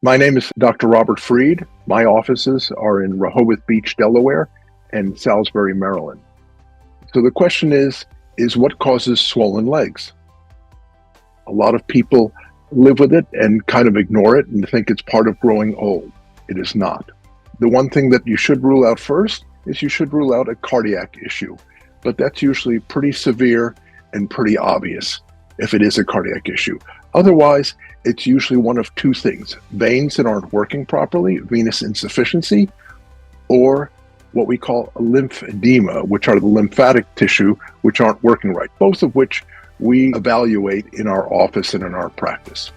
My name is Dr. Robert Freed. My offices are in Rehoboth Beach, Delaware, and Salisbury, Maryland. So the question is what causes swollen legs? A lot of people live with it and kind of ignore it and think it's part of growing old. It is not. The one thing that you should rule out first is you should rule out a cardiac issue, but that's usually pretty severe and pretty obvious if it is a cardiac issue. Otherwise, it's usually one of two things: veins that aren't working properly, venous insufficiency, or what we call lymphedema, which are the lymphatic tissue which aren't working right, both of which we evaluate in our office and in our practice.